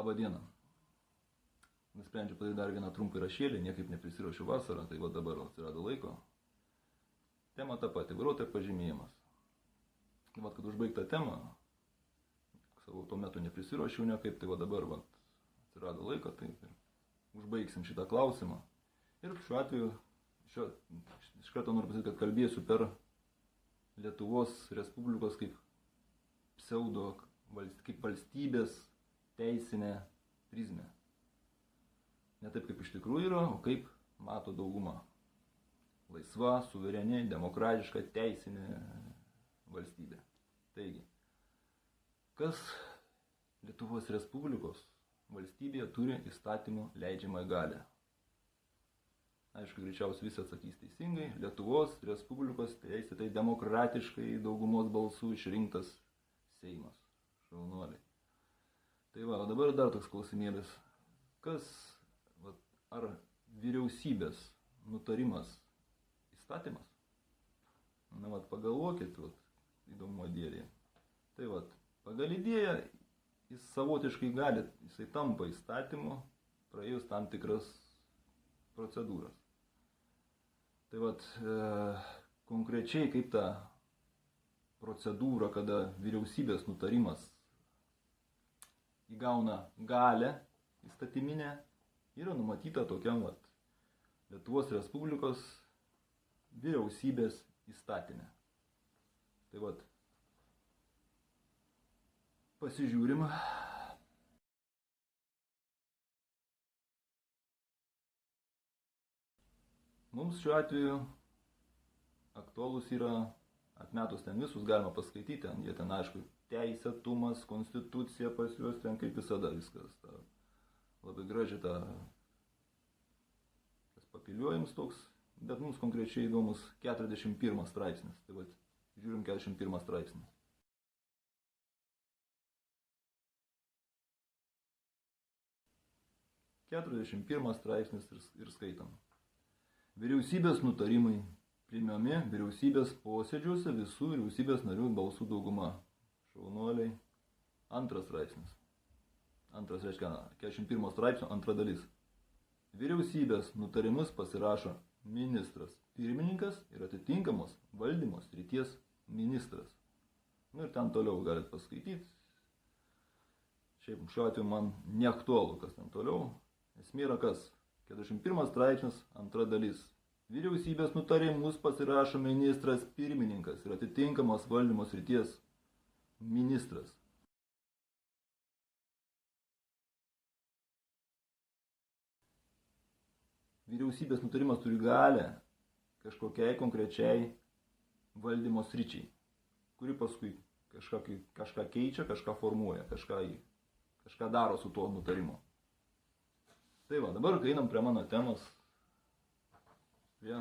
Labą dieną. Nusprendžiau padaryti dar vieną trumpą įrašėlį, niekaip neprisiruošiu vasarą, tai va dabar atsirado laiko. Tema ta pati, vairuotojo pažymėjimas. Vat, kad užbaigtą temą, savo tuo metu neprisiruošiau niekaip, tai va dabar atsirado laiko, tai užbaigsim šitą klausimą. Ir šiuo atveju, iš karto noriu pasakyti, kad kalbėsiu per Lietuvos Respublikos kaip pseudo, kaip valstybės teisinę prizmę. Ne taip, kaip iš tikrųjų yra, o kaip mato dauguma. Laisva, suvereni, demokratiška, teisinė valstybė. Taigi, kas Lietuvos Respublikos valstybėje turi įstatymų leidžiamą galią? Aišku, greičiausiai visi atsakys teisingai. Lietuvos Respublikos teisėtai demokratiškai daugumos balsų išrinktas Seimas. Šaunuoliai. Tai va, o dabar dar toks klausimėlis. Ar vyriausybės nutarimas įstatymas? Na, pagalvokit, įdomu dėlė. Tai va, pagal idėją jis savotiškai gali, jisai tampa įstatymu praėjus tam tikras procedūras. Tai va, konkrečiai kaip ta procedūra, kada vyriausybės nutarimas įgauna galę įstatyminę, yra numatyta tokiam Lietuvos Respublikos vyriausybės įstatyme. Tai va, pasižiūrim. Mums šiuo atveju aktualūs yra, atmetus ten visus, galima paskaityti, jie ten aišku, teisėtumas, konstitucija pas juos ten kaip visada viskas. Labai gražiai tas papiliuojimas toks, bet mums konkrečiai įdomus 41 straipsnis. Tai va, žiūrim 41 straipsnį. Straipsnis ir skaitam. Vyriausybės nutarimai priimami vyriausybės posėdžiuose visų vyriausybės narių balsų dauguma. Šaunuoliai. Antras straipsnis. Antras reiškia 41 straipsnio antra dalis. Vyriausybės nutarimus pasirašo ministras pirmininkas ir atitinkamos valdymo srities ministras. Nu ir ten toliau galit paskaityti. Šiaip šiuo atveju man neaktualu, kas ten toliau. Esmė yra kas? 41 straipsnis, antra dalis. Vyriausybės nutarimus pasirašo ministras pirmininkas ir atitinkamos valdymo srities ministras. Vyriausybės nutarimas turi galę kažkokiai konkrečiai valdymo sričiai, kuri paskui kažką keičia, kažką formuoja, kažką daro su tuo nutarimu. Tai va, dabar kai einam prie mano temos, prie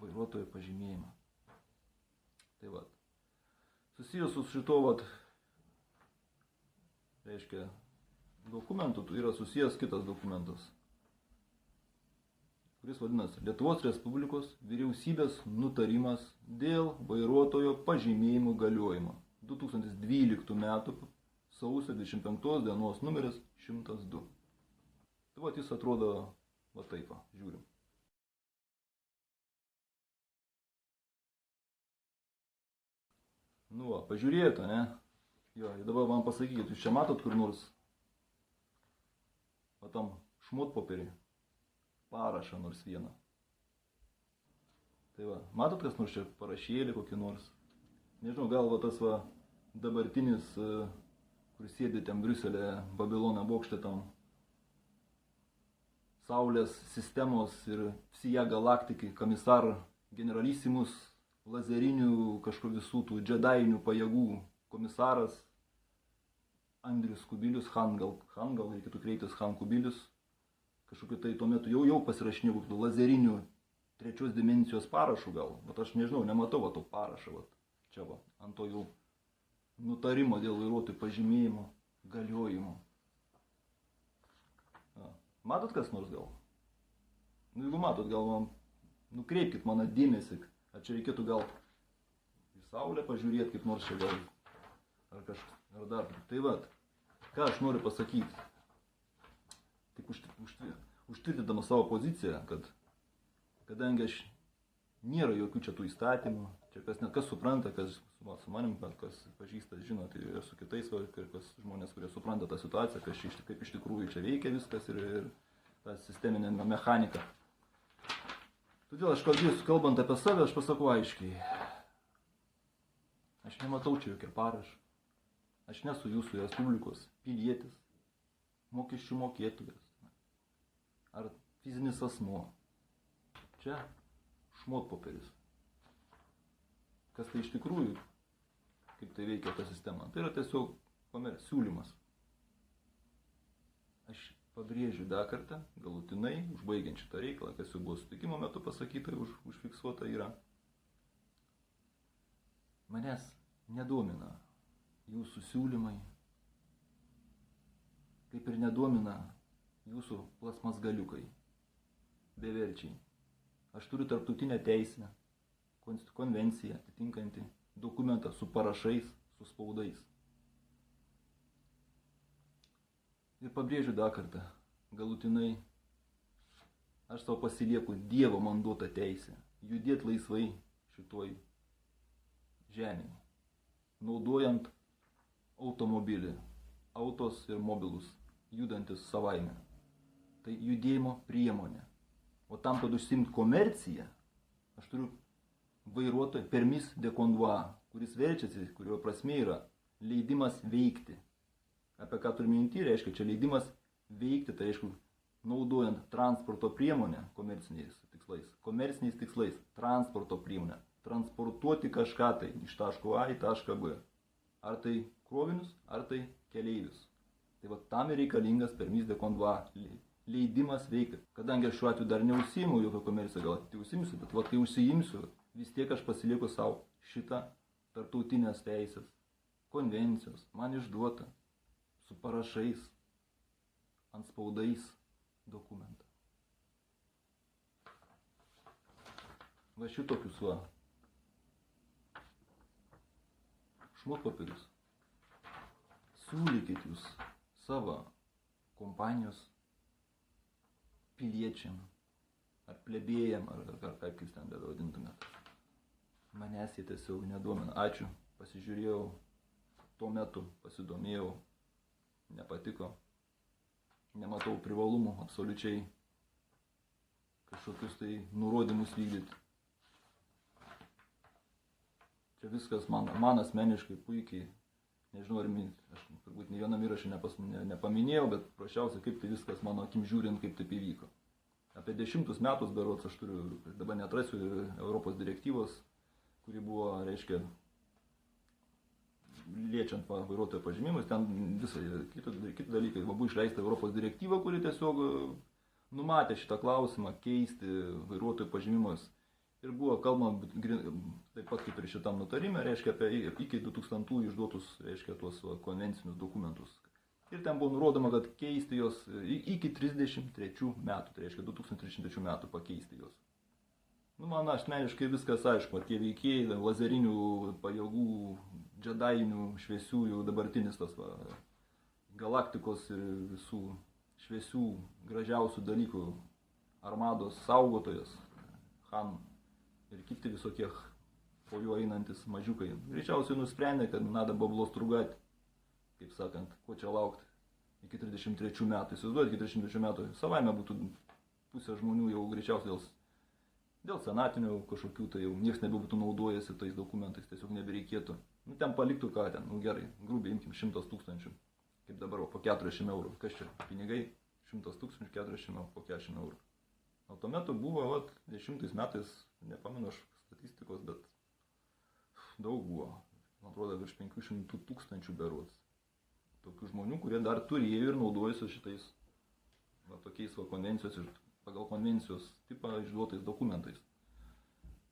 vairuotojo pažymėjimo. Tai va, susijęs su šito, reiškia, dokumentu yra susijęs kitas dokumentas, kuris vadinasi Lietuvos Respublikos vyriausybės nutarimas dėl vairuotojo pažymėjimų galiojimo 2012 metų sausio 25 dienos numeris 102. Tai va, jis atrodo va taip, žiūrim. Nu va, pažiūrėjote, ne? Jo, ir dabar man pasakykit, jūs čia matot kur nors va tam šmotpopierį parašą nors vieną. Tai va, matot kas nors čia parašėlį kokį nors? Nežinau, gal va tas va dabartinis, kur sėdi ten Briuselė, Babilono bokšte tam Saulės sistemos ir Psija galaktikai komisar generalisimus lazerinių kažko visų tų džedainių pajėgų komisaras Andrius Kubilius, Han gal reikėtų kreiptis Han Kubilius, kažkokiu tai tuo metu jau pasirašinėjau lazerinių trečios dimensijos parašų gal, bet aš nežinau, nematau to parašą, čia ant to jau nutarimo dėl vairuotojų pažymėjimo galiojimo. Matot kas nors gal? Nu, jeigu matot, gal man nukreipkit mano dėmesį, ar čia reikėtų gal į Saulę pažiūrėti kaip nors čia gal, ar dar. Tai va, ką aš noriu pasakyti. užtvirtindamas savo poziciją, kad kadangi aš nėra jokių čia tų įstatymų, čia kas supranta, kas su manim, kas pažįsta, žino, tai ir su kitais, kas žmonės, kurie supranta tą situaciją, kaip iš tikrųjų čia veikia viskas ir ta sisteminė mechanika. Todėl aš kalbant apie save, aš pasakau aiškiai, aš nematau čia jokio parašo, aš nesu jūsų Respublikos pilietis, mokesčių mokėtojas ar fizinis asmuo. Čia šmotpoperis. Kas tai iš tikrųjų, kaip tai veikia ta sistema, tai yra tiesiog siūlymas. Aš pabrėžiu dar kartą, galutinai, užbaigiant šitą reikalą, kas jau buvo sutikimo metu pasakyta, užfiksuota yra. Manęs nedomina jūsų siūlymai, kaip ir nedomina jūsų plasmasgaliukai, beverčiai. Aš turiu tarptautinę teisę, konvenciją atitinkantį dokumentą su parašais, su spaudais. Ir pabrėžiu dar kartą, galutinai, aš savo pasilieku Dievo man duotą teisę judėti laisvai šitoj žemėje, naudojant automobilį, autos ir mobilus, judantis savaime. Tai judėjimo priemonė. O tam, kad užsiimt komerciją, aš turiu vairuotoją permis de conduire, kuris verčiasi, kurio prasmė yra leidimas veikti. Apie ką turiu minty, reiškia, čia leidimas veikti, tai reiškia, naudojant transporto priemonę komerciniais tikslais, transporto priemonę, transportuoti kažką tai iš taško A į tašką B. Ar tai krovinius, ar tai keleivius. Tai va tam ir reikalingas permis de conduire, leidimas veikti. Kadangi aš šiuo atveju dar neužsiimu jokio komerciją, gal tik užsiimsiu, bet va kai užsiimsiu, vis tiek aš pasilieku savo šitą tarptautinės teisės, konvencijos, man išduota, su parašais, ant spaudais dokumentą. Va šitokius va. Šmotpopierius. Siūlykit jūs savo kompanijos piliečiam, ar plebėjam, ar kaip jūs ten bevadintumėt. Manęs jie tiesiog nedomina. Ačiū, pasižiūrėjau, tuo metu pasidomėjau, nepatiko, nematau privalumų absoliučiai kažkokius tai nurodymus vykdyti. Čia viskas man asmeniškai puikiai, nežinau, aš turbūt ne vienam įrašį nepaminėjau, bet prašiausiai, kaip tai viskas mano akim žiūrint, kaip taip įvyko. Apie 10 metus berods aš turiu, dabar neatrasiu Europos direktyvos, kuri buvo, reiškia, liečiant vairuotojo pažymimus, ten visai kiti dalykai. Buvo išleista Europos direktyva, kuri tiesiog numatė šitą klausimą keisti vairuotojo pažymimus. Ir buvo kalbama taip pat kaip ir šitam nutarime, reiškia, apie iki 2000 išduotus, reiškia, tuos konvencinius dokumentus. Ir ten buvo nurodoma, kad keisti jos iki 33 metų, tai reiškia 2033 metų pakeisti jos. Man asmeniškai viskas aišku, tie veikėjai, lazerinių pajėgų, džedainių, šviesiųjų, dabartinis tas galaktikos ir visų šviesių, gražiausių dalykų armados saugotojas, Han ir kiti visokie po juo einantis mažiukai. Greičiausiai nusprendė, kad nada bablos trugati, kaip sakant, ko čia laukti iki 33 metų. Įsivaizduojat, iki 33 metų savaime būtų pusė žmonių jau greičiausiai dėl senatinių kažkokių, tai jau niekas nebebūtų naudojasi tais dokumentais, tiesiog nebereikėtų. Ten paliktų ką ten, gerai, grubiai imkim 100 000, kaip dabar po 40 eurų. Kas čia, pinigai? 100 000, 40 eurų, po 40 eurų. O tuo metu buvo, 10 metais, nepamenu aš statistikos, bet daug buvo, man atrodo, virš 500 000 berods. Tokių žmonių, kurie dar turėjo ir naudojasi šitais tokiais konvencijos ir pagal konvencijos tipą išduotais dokumentais.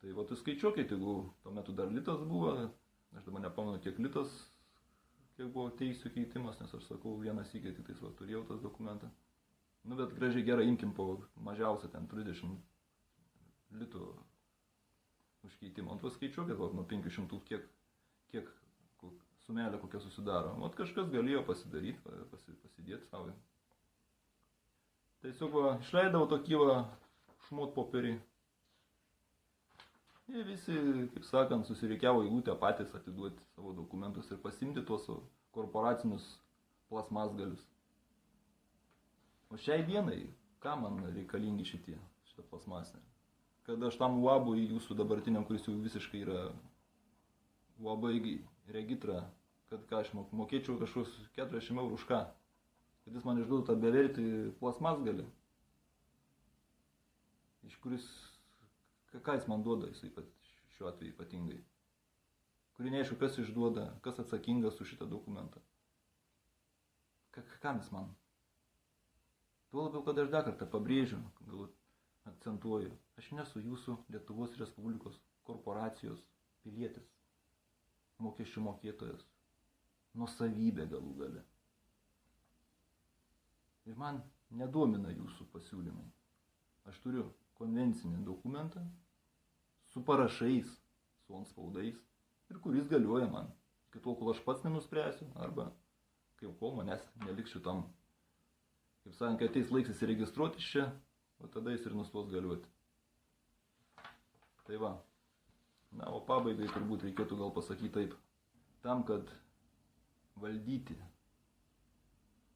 Tai tai skaičiuokit, jeigu tuo metu dar litas buvo, aš dabar nepamenu kiek litas, kiek buvo teisių keitimas, nes aš sakau, vieną sykį tik turėjau tas dokumentą. Bet gražiai gerai imkim po mažiausia ten 30 litų užkeitimo. Skaičiuokit, nuo 500 kiek sumelė kokia susidaro. Kažkas galėjo pasidaryti, pasidėti savo. Tiesiog va, išleidau tokį va šmot popierį. Ir visi, kaip sakant, susirikiavo eilutę patys atiduoti savo dokumentus ir pasimti tuos korporacinius plasmasgalius. O šiai dienai, ką man reikalingi šitą plasmasinę? Kad aš tam UABui jūsų dabartiniam, kuris jau visiškai yra UAB regitra, kad ką aš mokėčiau kažkokius 40 eurų už ką? Kad jis man išduotų tą bevertį plasmasgalį, iš kuris, ką jis man duoda, jis šiuo atveju ypatingai. Kurį neaišku, kas išduoda, kas atsakingas už šitą dokumentą. Kam jis man? Tuo labiau, kad aš dar kartą pabrėžiu, galbūt akcentuoju, aš nesu jūsų Lietuvos Respublikos korporacijos pilietis, mokesčių mokėtojas, nuosavybė galų gale. Ir man nedomina jūsų pasiūlymai. Aš turiu konvencinį dokumentą su parašais, su antspaudais ir kuris galioja man. Iki tol, kol aš pats nenuspręsiu, arba kai kol manęs neliks šitam. Kaip sakant, kai ateis laiks įsiregistruoti čia, o tada jis ir nustos galioti. Tai va. Na, o pabaigai turbūt reikėtų gal pasakyti taip. Tam, kad valdyti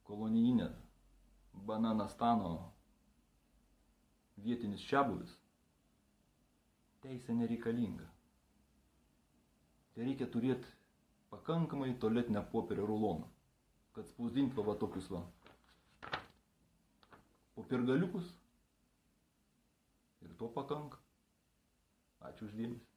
kolonijinę Bananastano vietinis čiabuvis, teisė nereikalinga. Tai reikia turėti pakankamai tualetinę popierio ruloną, kad spausdinti va tokius va popiergaliukus ir to pakanka. Ačiū už dėmesį.